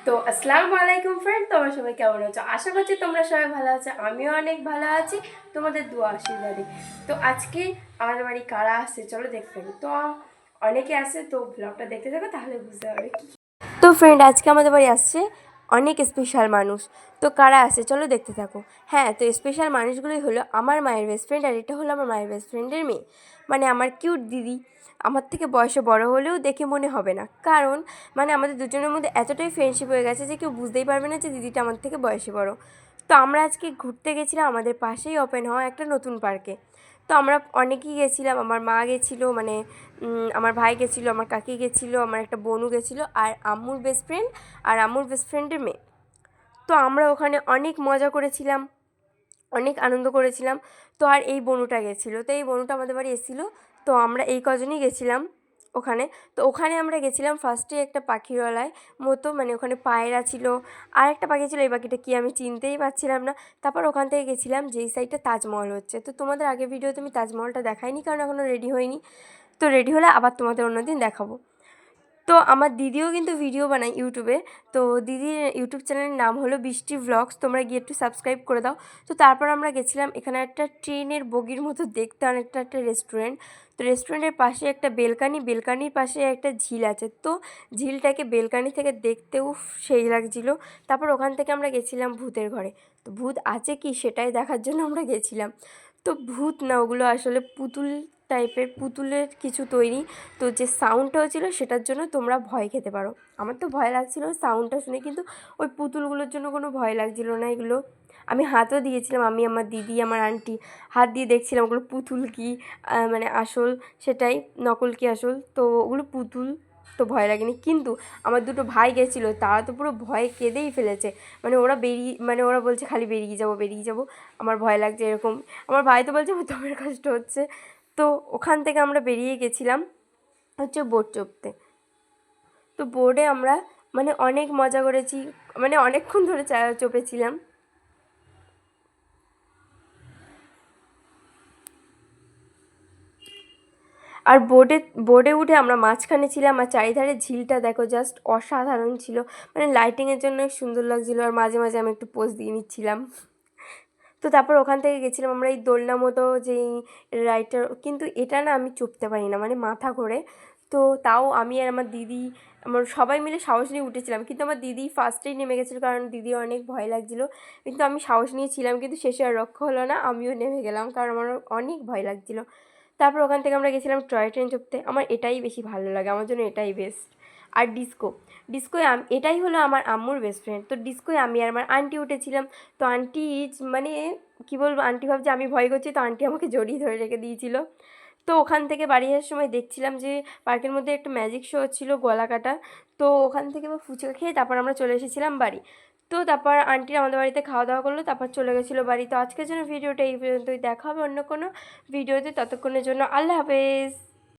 তো আসসালামু আলাইকুম ফ্রেন্ড, তোমরা সবাই কেমন আছো? আশা করছি তোমরা সবাই ভালো আছো, আমিও অনেক ভালো আছি তোমাদের দোয়া আশীর্বাদে। তো আজকে আমাদের বাড়ি কারা আসছে চলো দেখতে থাকি। তো অনেকে আসে, তো ব্লগটা দেখতে থাকো তাহলে বুঝতে পারবে। তো ফ্রেন্ড, আজকে আমাদের বাড়ি আসছে অনেক স্পেশাল মানুষ। তো কারা আসে চলো দেখতে থাকো। হ্যাঁ, তো স্পেশাল মানুষগুলোই হলো আমার মায়ের বেস্ট ফ্রেন্ড, আর এটা হলো আমার মায়ের বেস্ট ফ্রেন্ডের মেয়ে, মানে আমার কিউট দিদি। আমার থেকে বয়সে বড় হলেও দেখে মনে হবে না, কারণ মানে আমাদের দুজনের মধ্যে এতটাই ফ্রেন্ডশিপ হয়ে গেছে যে কেউ বুঝতেই পারবে না যে দিদিটা আমার থেকে বয়সে বড়। তো আমরা আজকে ঘুরতে গেছিলাম আমাদের পাশেই ওপেন হওয়া একটা নতুন পার্কে। তো আমরা অনেকেই গেছিলাম, আমার মা গেছিলো, মানে আমার ভাই গেছিলো, আমার কাকি গেছিলো, আমার একটা বোনও গেছিলো, আর আম্মুর বেস্ট ফ্রেন্ড আর আম্মুর বেস্ট ফ্রেন্ডের মেয়ে। তো আমরা ওখানে অনেক মজা করেছিলাম, অনেক আনন্দ করেছিলাম। তো আর এই বনুটা গেছিলো, তো এই বনুটা আমাদের বাড়ি এসেছিলো। তো আমরা এই কজনই গেছিলাম ওখানে। তো ওখানে আমরা গেছিলাম ফার্স্টে একটা পাখিরালয় মতো, মানে ওখানে পায়রা ছিল, আর একটা পাখি ছিল, এই পাখিটা কি আমি চিনতেই পারছিলাম না। তারপর ওখান থেকে গেছিলাম যেই সাইডটা তাজমহল হচ্ছে। তো তোমাদের আগের ভিডিওতে আমি তাজমহলটা দেখাইনি, কারণ এখনও রেডি হয়নি। তো রেডি হলে আবার তোমাদের অন্যদিন দেখাবো। তো আমার দিদিও কিন্তু ভিডিও বানায় ইউটিউবে। তো দিদির ইউটিউব চ্যানেলের নাম হলো বৃষ্টি ভ্লগস, তোমরা গিয়ে একটু সাবস্ক্রাইব করে দাও। তো তারপর আমরা গেছিলাম এখানে একটা ট্রেনের বগির মতো দেখতে অনেকটা একটা রেস্টুরেন্ট। তো রেস্টুরেন্টের পাশে একটা বেলকানি, বেলকানির পাশে একটা ঝিল আছে। তো ঝিলটাকে বেলকানি থেকে দেখতেও সেই লাগছিলো। তারপর ওখান থেকে আমরা গেছিলাম ভূতের ঘরে। তো ভূত আছে কি সেটাই দেখার জন্য আমরা গেছিলাম। তো ভূত না, ওগুলো আসলে পুতুল টাইপের, পুতুলের কিছু তৈরি। তো যে সাউন্ডটা হচ্ছিলো সেটার জন্য তোমরা ভয় খেতে পারো। আমার তো ভয় লাগছিলো সাউন্ডটা শুনে, কিন্তু ওই পুতুলগুলোর জন্য কোনো ভয় লাগছিলো না। এগুলো আমি হাতও দিয়েছিলাম, আমি, আমার দিদি, আমার আন্টি হাত দিয়ে দেখছিলাম ওগুলো পুতুল কি মানে আসল, সেটাই নকল কি আসল। তো ওগুলো পুতুল, তো ভয় লাগেনি। কিন্তু আমার দুটো ভাই গেছিলো, তারা তো পুরো ভয়ে কেঁদেই ফেলেছে। মানে ওরা মানে ওরা বলছে খালি বেরিয়ে যাবো বেরিয়ে যাবো, আমার ভয় লাগছে এরকম। আমার ভাই তো বলছে আমার দমের কষ্ট হচ্ছে। তো ওখান থেকে আমরা বেরিয়ে গেছিলাম হচ্ছে বোট চড়তে। তো বোর্ডে আমরা মানে অনেক মজা করেছি, মানে অনেকক্ষণ ধরে চেপেছিলাম। আর বোর্ডে উঠে আমরা মাঝখানে ছিলাম, আর চারিধারে ঝিলটা দেখো জাস্ট অসাধারণ ছিল। মানে লাইটিংয়ের জন্য সুন্দর লাগছিলো, আর মাঝে মাঝে আমি একটু পোজ দিয়ে নিচ্ছিলাম। তো তারপর ওখান থেকে গেছিলাম আমরা এই দোলনা মতো যেই রাইডটার, কিন্তু এটা না আমি চড়তে পারি না, মানে মাথা ঘোরে। তো তাও আমি আর আমার দিদি, আমার সবাই মিলে সাহস নিয়ে উঠেছিলাম, কিন্তু আমার দিদি ফার্স্টেই নেমে গেছিলো, কারণ দিদি অনেক ভয় লাগছিলো। কিন্তু আমি সাহস নিয়েছিলাম, কিন্তু শেষে আর রক্ষা হলো না, আমিও নেমে গেলাম, কারণ আমার অনেক ভয় লাগছিলো। তারপর ওখান থেকে আমরা গেছিলাম টয় ট্রেন চড়তে। আমার এটাই বেশি ভালো লাগে, আমার জন্য এটাই বেস্ট। আর ডিস্কোয় এটাই হলো আমার আম্মুর বেস্ট ফ্রেন্ড। তো ডিস্কোয় আমি আর আমার আন্টি উঠেছিলাম। তো আন্টি মানে কী বলবো, আন্টি ভাবছে আমি ভয় করছি, তো আন্টি আমাকে জড়িয়ে ধরে রেখে দিয়েছিল। তো ওখান থেকে বাড়ি আসার সময় দেখছিলাম যে পার্কের মধ্যে একটা ম্যাজিক শো হচ্ছিলো গলা কাটা। তো ওখান থেকে আবার ফুচকা খেয়ে তারপর আমরা চলে এসেছিলাম বাড়ি। তো তারপর আন্টিরা আমাদের বাড়িতে খাওয়া দাওয়া করলো, তারপর চলে গেছিলো বাড়ি। তো আজকের জন্য ভিডিওটা এই পর্যন্তই, দেখা হবে অন্য কোনো ভিডিওতে। ততক্ষণের জন্য আল্লাহ হাফেজ।